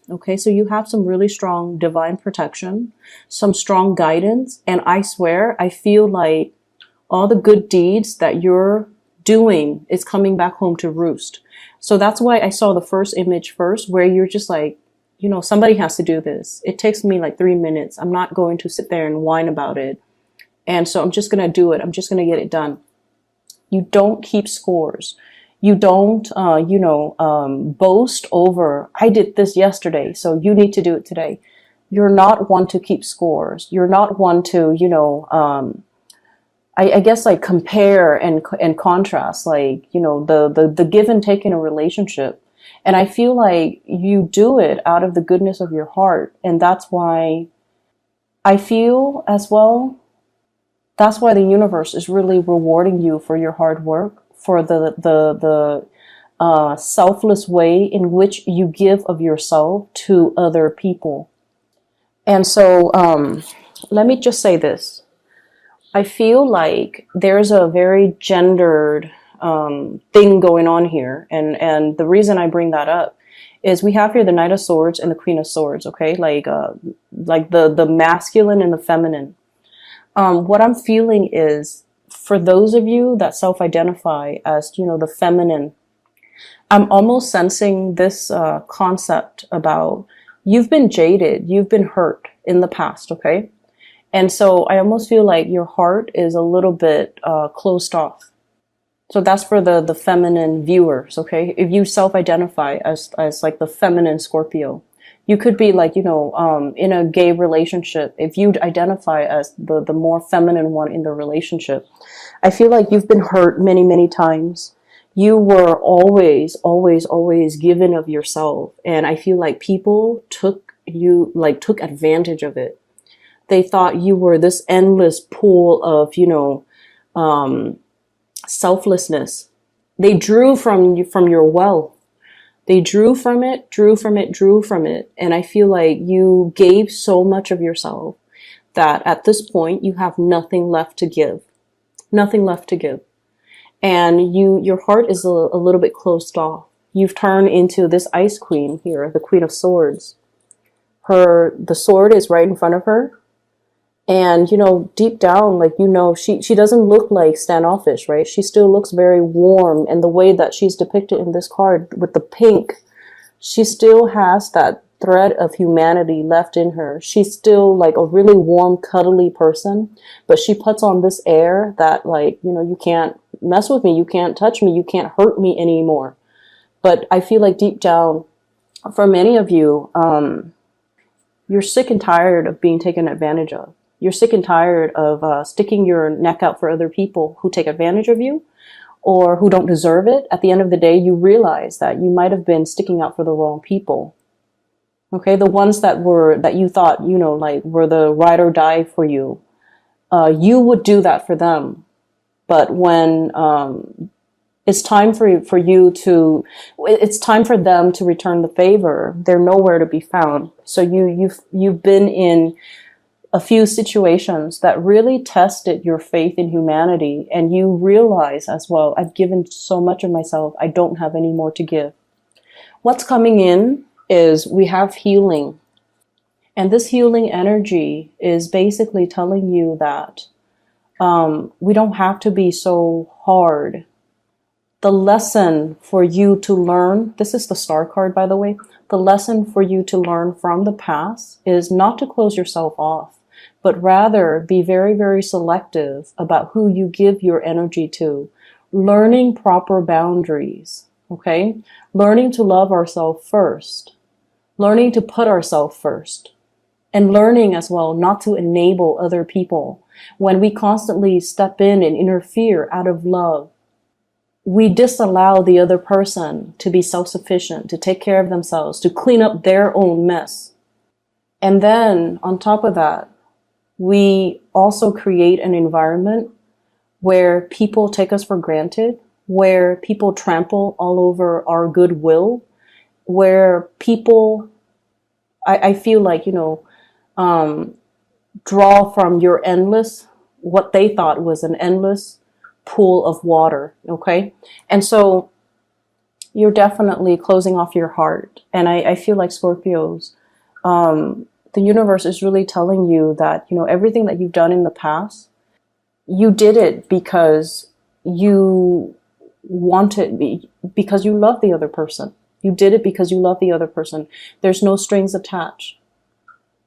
Okay, so you have some really strong divine protection, some strong guidance, and I swear, I feel like all the good deeds that you're doing is coming back home to roost. So that's why I saw the first image first, where you're just like, somebody has to do this. It takes me like 3 minutes. I'm not going to sit there and whine about it. And so I'm just going to do it. I'm just going to get it done. You don't keep scores. You don't, boast over, I did this yesterday, so you need to do it today. You're not one to keep scores. You're not one to, I guess like compare and contrast, like, the give and take in a relationship. And I feel like you do it out of the goodness of your heart. And that's why I feel as well, that's why the universe is really rewarding you for your hard work, for the selfless way in which you give of yourself to other people. And so, let me just say this. I feel like there's a very gendered thing going on here. And the reason I bring that up is we have here the Knight of Swords and the Queen of Swords, okay? Like the masculine and the feminine. What I'm feeling is, for those of you that self-identify as, the feminine, I'm almost sensing this concept about you've been jaded, you've been hurt in the past, okay? And so I almost feel like your heart is a little bit closed off. So that's for the feminine viewers, okay? If you self-identify as like the feminine Scorpio, you could be like, in a gay relationship. If you identify as the more feminine one in the relationship, I feel like you've been hurt many, many times. You were always, always, always given of yourself. And I feel like people took advantage of it. They thought you were this endless pool of, selflessness. They drew from your wealth. They drew from it, drew from it, drew from it. And I feel like you gave so much of yourself that at this point you have nothing left to give. Nothing left to give. And your heart is a little bit closed off. You've turned into this Ice Queen here, the Queen of Swords. The sword is right in front of her. And, deep down, like, she doesn't look like standoffish, right? She still looks very warm. And the way that she's depicted in this card with the pink, she still has that thread of humanity left in her. She's still like a really warm, cuddly person, but she puts on this air that, like, you can't mess with me. You can't touch me. You can't hurt me anymore. But I feel like deep down, for many of you, you're sick and tired of being taken advantage of. You're sick and tired of sticking your neck out for other people who take advantage of you or who don't deserve it. At the end of the day, you realize that you might have been sticking out for the wrong people. Okay, the ones that you thought, were the ride or die for you. You would do that for them. But when it's time for it's time for them to return the favor, they're nowhere to be found. So you've been in a few situations that really tested your faith in humanity, and you realize as well, I've given so much of myself, I don't have any more to give. What's coming in is we have healing. And this healing energy is basically telling you that we don't have to be so hard. The lesson for you to learn, this is the Star card, by the way, the lesson for you to learn from the past is not to close yourself off, but rather be very, very selective about who you give your energy to. Learning proper boundaries, okay? Learning to love ourselves first. Learning to put ourselves first. And learning as well not to enable other people. When we constantly step in and interfere out of love, we disallow the other person to be self-sufficient, to take care of themselves, to clean up their own mess. And then on top of that, we also create an environment where people take us for granted, where people trample all over our goodwill, where people, I feel like, draw from what they thought was an endless pool of water, okay? And so You're definitely closing off your heart. And I feel like Scorpios, the universe is really telling you that, everything that you've done in the past, you did it because you wanted, because you love the other person. You did it because you love the other person. There's no strings attached.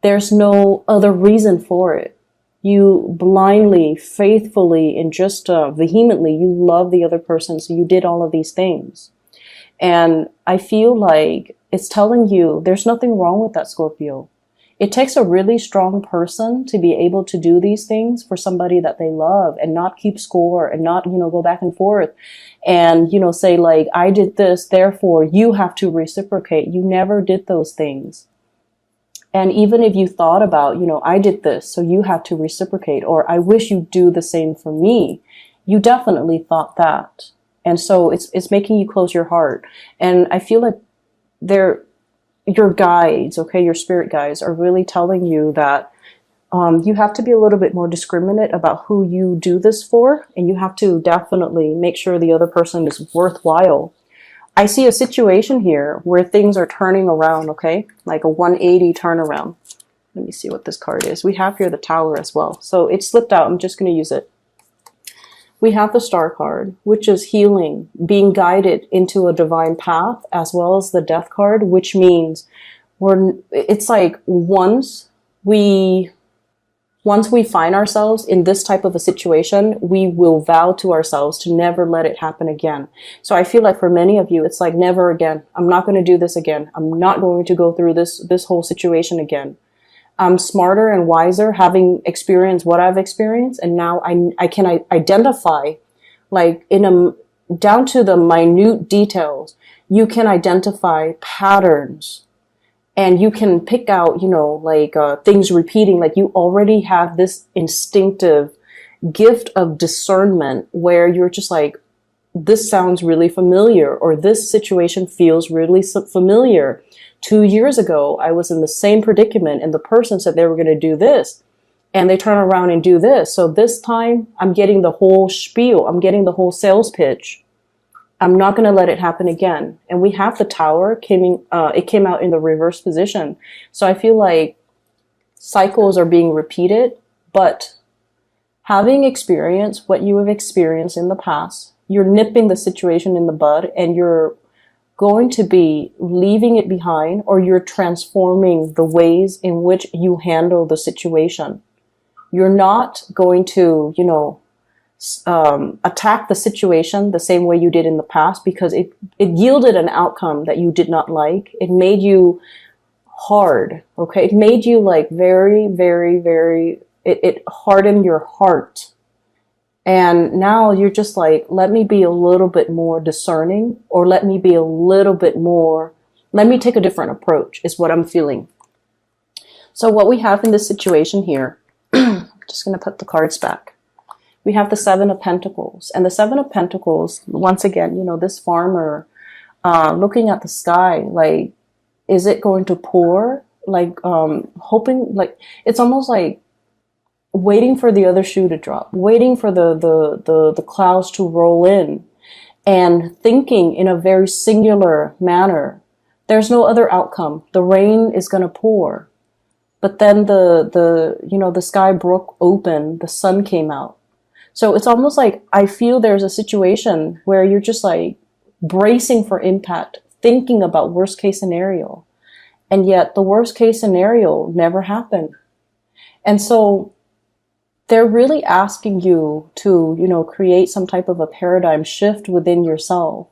There's no other reason for it. You blindly, faithfully, and just vehemently, you love the other person. So you did all of these things. And I feel like it's telling you there's nothing wrong with that, Scorpio. It takes a really strong person to be able to do these things for somebody that they love and not keep score and not, go back and forth and, say like, I did this, therefore you have to reciprocate. You never did those things. And even if you thought about, I did this, so you have to reciprocate, or I wish you'd do the same for me, you definitely thought that. And so it's making you close your heart. And I feel like your guides, okay, your spirit guides are really telling you that you have to be a little bit more discriminate about who you do this for. And you have to definitely make sure the other person is worthwhile. I see a situation here where things are turning around, okay? Like a 180 turnaround. Let me see what this card is. We have here the Tower as well. So it slipped out. I'm just going to use it. We have the Star card, which is healing, being guided into a divine path, as well as the Death card, which means it's like once we find ourselves in this type of a situation, we will vow to ourselves to never let it happen again. So I feel like for many of you, it's like never again. I'm not going to do this again. I'm not going to go through this whole situation again. I'm smarter and wiser, having experienced what I've experienced, and now I can identify, like down to the minute details. You can identify patterns. And you can pick out, things repeating, like you already have this instinctive gift of discernment where you're just like, this sounds really familiar, or this situation feels really familiar. 2 years ago, I was in the same predicament and the person said they were going to do this and they turn around and do this. So this time I'm getting the whole spiel. I'm getting the whole sales pitch. I'm not going to let it happen again. And we have the Tower it came out in the reverse position. So I feel like cycles are being repeated, but having experienced what you have experienced in the past, you're nipping the situation in the bud and you're going to be leaving it behind, or you're transforming the ways in which you handle the situation. You're not going to, attack the situation the same way you did in the past, because it yielded an outcome that you did not like. It made you hard. Okay. It made you like very, very, very, it hardened your heart. And now you're just like, let me be a little bit more discerning, or let me take a different approach is what I'm feeling. So what we have in this situation here, I'm just going to put the cards back. We have the Seven of Pentacles, and the Seven of Pentacles, once again, this farmer, looking at the sky, like, is it going to pour? Like, hoping, like, it's almost like waiting for the other shoe to drop, waiting for the clouds to roll in, and thinking in a very singular manner. There's no other outcome. The rain is going to pour. But then the sky broke open, the sun came out. So it's almost like I feel there's a situation where you're just like bracing for impact, thinking about worst case scenario. And yet the worst case scenario never happened. And so they're really asking you to, create some type of a paradigm shift within yourself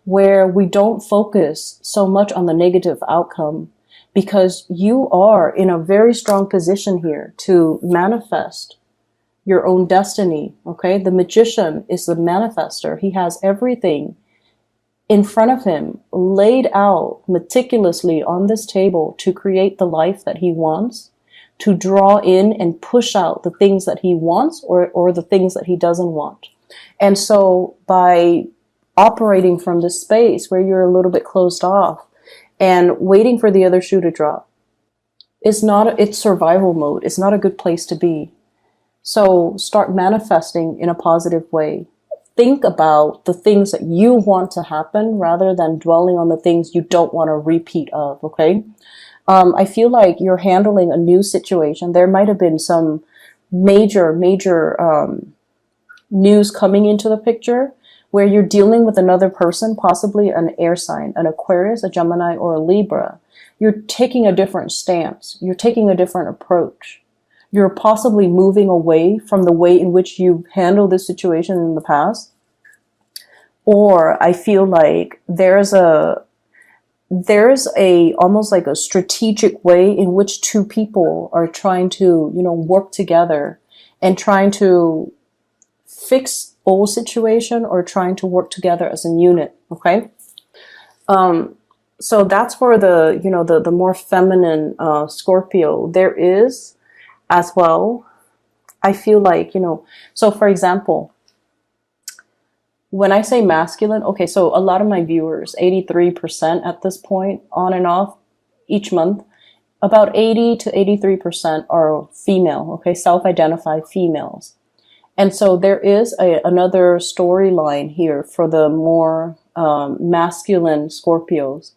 where we don't focus so much on the negative outcome, because you are in a very strong position here to manifest your own destiny. Okay. The magician is the manifester. He has everything in front of him laid out meticulously on this table to create the life that he wants, to draw in and push out the things that he wants or the things that he doesn't want. And so by operating from this space where you're a little bit closed off and waiting for the other shoe to drop, it's survival mode. It's not a good place to be. So start manifesting in a positive way. think about the things that you want to happen rather than dwelling on the things you don't want to repeat of, okay? I feel like you're handling a new situation. There might have been some major news coming into the picture where you're dealing with another person, possibly an air sign, an Aquarius, a Gemini, or a Libra. You're taking a different stance. You're taking a different approach. You're possibly moving away from the way in which you've handled this situation in the past. Or I feel like there's a almost like a strategic way in which two people are trying to, work together and trying to fix old situation or trying to work together as a unit. Okay. So that's for the more feminine, Scorpio. There is as well, I feel like, so for example, when I say masculine, okay, so a lot of my viewers, 83% at this point, on and off each month, about 80 to 83% are female, okay, self-identified females. And so there is another storyline here for the more masculine Scorpios.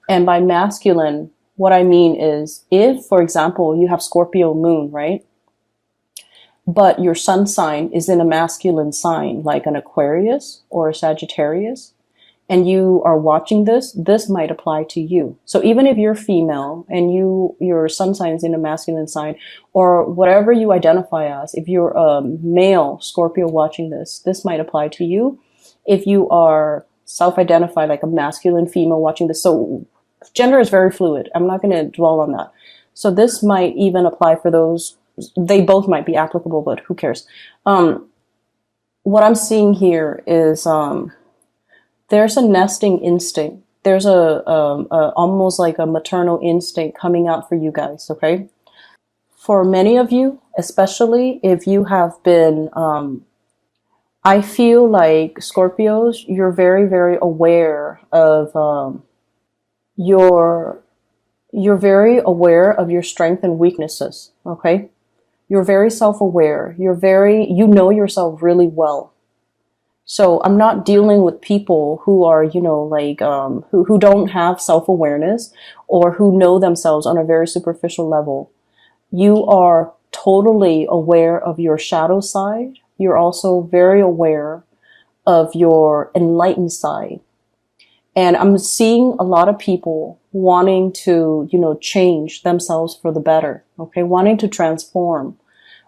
And by masculine, what I mean is if, for example, you have Scorpio moon, right? But your sun sign is in a masculine sign, like an Aquarius or a Sagittarius, and you are watching this, this might apply to you. So even if you're female and your sun sign is in a masculine sign, or whatever you identify as, if you're a male Scorpio watching this, this might apply to you. If you are self-identified like a masculine female watching this, so gender is very fluid. I'm not going to dwell on that. So this might even apply for those. They both might be applicable, but who cares? What I'm seeing here is there's a nesting instinct. There's a almost like a maternal instinct coming out for you guys, okay? For many of you, especially if you have been, I feel like Scorpios, you're very, very aware of you're very aware of your strengths and weaknesses, okay? You're very self-aware. You know yourself really well. So I'm not dealing with people who are, who don't have self-awareness or who know themselves on a very superficial level. You are totally aware of your shadow side. You're also very aware of your enlightened side. And I'm seeing a lot of people wanting to, change themselves for the better, okay? Wanting to transform,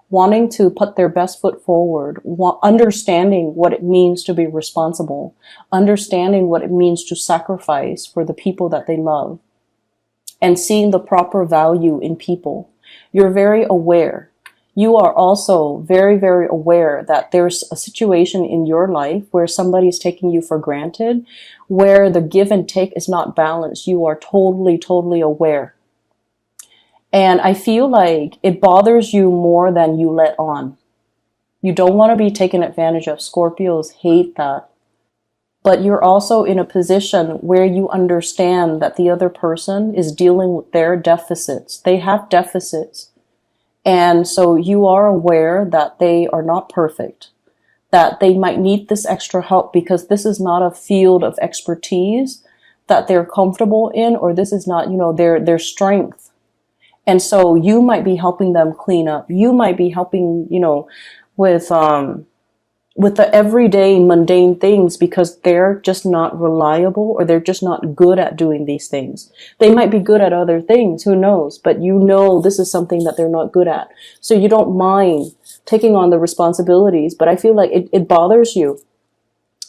wanting to put their best foot forward, understanding what it means to be responsible, understanding what it means to sacrifice for the people that they love, and seeing the proper value in people. You're very aware. You are also very, very aware that there's a situation in your life where somebody's taking you for granted, where the give and take is not balanced. You are totally, totally aware. And I feel like it bothers you more than you let on. You don't want to be taken advantage of. Scorpios hate that. But you're also in a position where you understand that the other person is dealing with their deficits. They have deficits. And so you are aware that they are not perfect, that they might need this extra help because this is not a field of expertise that they're comfortable in, or this is not, their strength. And so you might be helping them clean up. You might be helping, with the everyday mundane things because they're just not reliable or they're just not good at doing these things. They might be good at other things, who knows, but this is something that they're not good at. So you don't mind taking on the responsibilities, but I feel like it bothers you.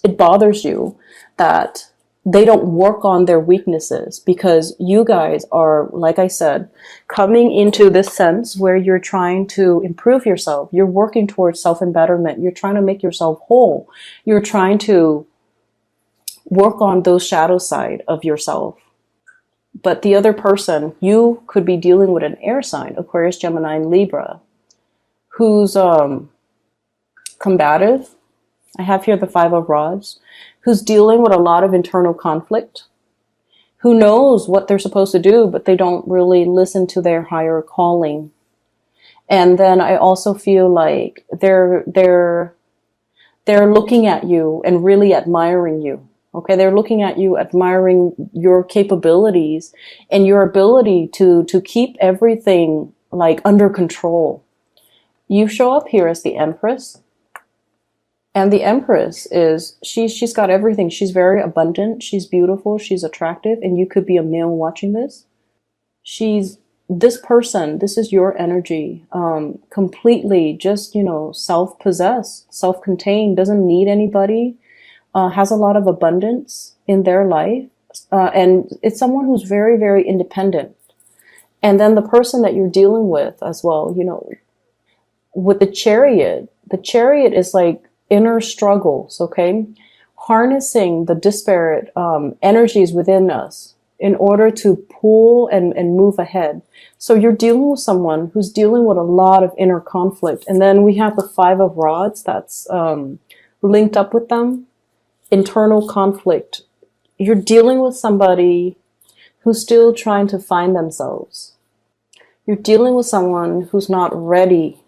It bothers you that they don't work on their weaknesses because you guys are, like I said, coming into this sense where you're trying to improve yourself. You're working towards self-embetterment. You're trying to make yourself whole. You're trying to work on those shadow side of yourself. But the other person, you could be dealing with an air sign, Aquarius, Gemini, and Libra, who's combative. I have here the 5 of Rods, who's dealing with a lot of internal conflict, who knows what they're supposed to do, but they don't really listen to their higher calling. And then I also feel like they're They're looking at you and really admiring you. Okay, they're looking at you, admiring your capabilities and your ability to keep everything like under control. You show up here as the Empress, and the Empress is she's got everything. She's very abundant, she's beautiful, she's attractive, and you could be a male watching this. She's this person, this is your energy, completely just, self-possessed, self-contained, doesn't need anybody, has a lot of abundance in their life, and it's someone who's very, very independent. And then the person that you're dealing with as well, with the chariot is like inner struggles, okay? Harnessing the disparate energies within us in order to pull and move ahead. So you're dealing with someone who's dealing with a lot of inner conflict. And then we have the Five of Rods that's linked up with them. Internal conflict. You're dealing with somebody who's still trying to find themselves. You're dealing with someone who's not ready.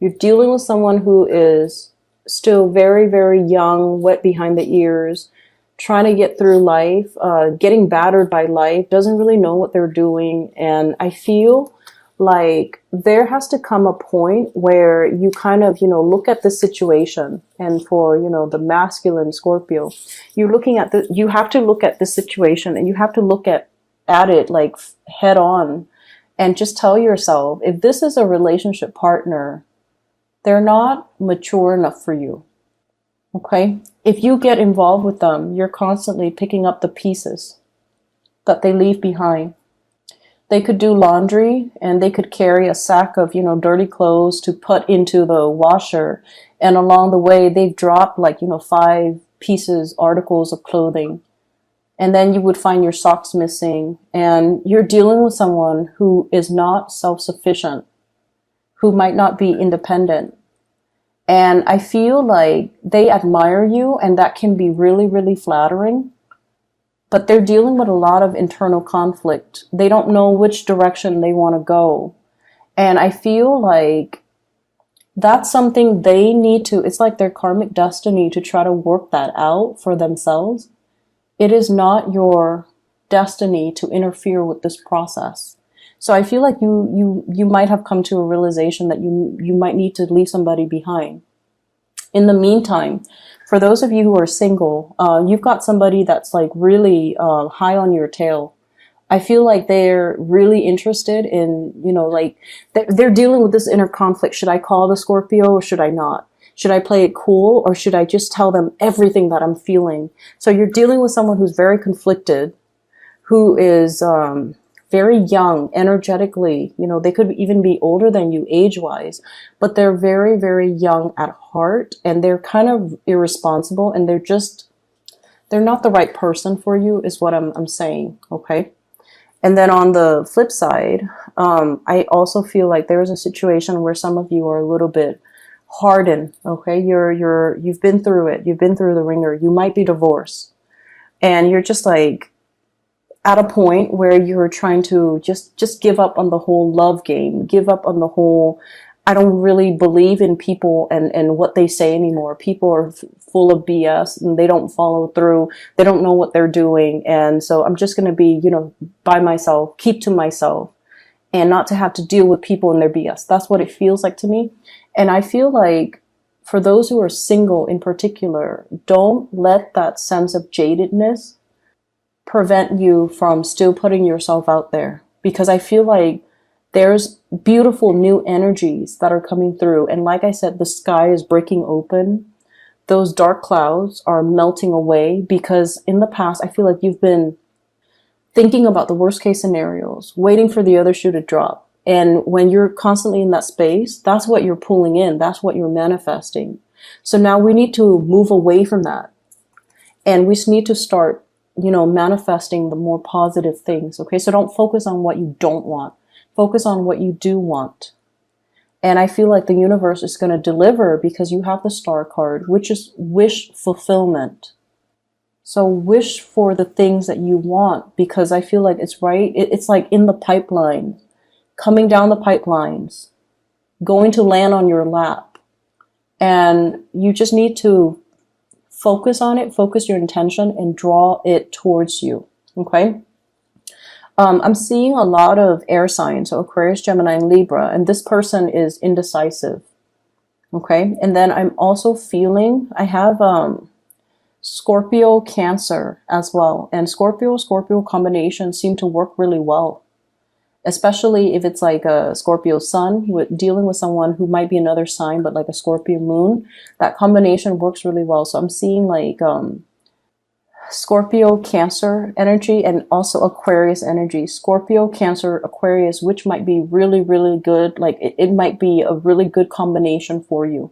You're dealing with someone who is still very, very young, wet behind the ears, trying to get through life, getting battered by life, doesn't really know what they're doing. And I feel like there has to come a point where you kind of, look at this situation. And for, the masculine Scorpio, you have to look at this situation and you have to look at it like head on and just tell yourself, if this is a relationship partner, they're not mature enough for you. Okay? If you get involved with them, you're constantly picking up the pieces that they leave behind. They could do laundry and they could carry a sack of, dirty clothes to put into the washer. And along the way, they've dropped 5 articles of clothing. And then you would find your socks missing. And you're dealing with someone who is not self-sufficient, who might not be independent. And I feel like they admire you, and that can be really, really flattering. But they're dealing with a lot of internal conflict. They don't know which direction they want to go. And I feel like that's something they need to, it's like their karmic destiny to try to work that out for themselves. It is not your destiny to interfere with this process. So I feel like you might have come to a realization that you might need to leave somebody behind. In the meantime, for those of you who are single, you've got somebody that's like really high on your tail. I feel like they're really interested in, they're dealing with this inner conflict. Should I call the Scorpio or should I not? Should I play it cool or should I just tell them everything that I'm feeling? So you're dealing with someone who's very conflicted, who is very young, energetically. They could even be older than you age-wise, but they're very, very young at heart, and they're kind of irresponsible, and they're not the right person for you, is what I'm saying, okay? And then on the flip side, I also feel like there's a situation where some of you are a little bit hardened, okay? You've been through it. You've been through the ringer. You might be divorced, and you're just like at a point where you're trying to just give up on the whole love game, give up on the whole, I don't really believe in people and what they say anymore. People are full of BS and they don't follow through. They don't know what they're doing. And so I'm just going to be, by myself, keep to myself and not to have to deal with people and their BS. That's what it feels like to me. And I feel like for those who are single in particular, don't let that sense of jadedness prevent you from still putting yourself out there, because I feel like there's beautiful new energies that are coming through. And like I said, the sky is breaking open. Those dark clouds are melting away, because in the past, I feel like you've been thinking about the worst case scenarios, waiting for the other shoe to drop. And when you're constantly in that space, that's what you're pulling in. That's what you're manifesting. So now we need to move away from that. And we just need to start manifesting the more positive things. Okay. So don't focus on what you don't want. Focus on what you do want. And I feel like the universe is going to deliver, because you have the star card, which is wish fulfillment. So wish for the things that you want, because I feel like it's right. It's like in the pipeline, coming down the pipelines, going to land on your lap. And you just need to focus on it, focus your intention, and draw it towards you. Okay? I'm seeing a lot of air signs, so Aquarius, Gemini, and Libra, and this person is indecisive. Okay? And then I'm also feeling, I have Scorpio, Cancer as well. And Scorpio combinations seem to work really well. Especially if it's like a Scorpio sun, dealing with someone who might be another sign, but like a Scorpio moon, that combination works really well. So I'm seeing like Scorpio, Cancer energy, and also Aquarius energy. Scorpio, Cancer, Aquarius, which might be really, really good. Like it might be a really good combination for you.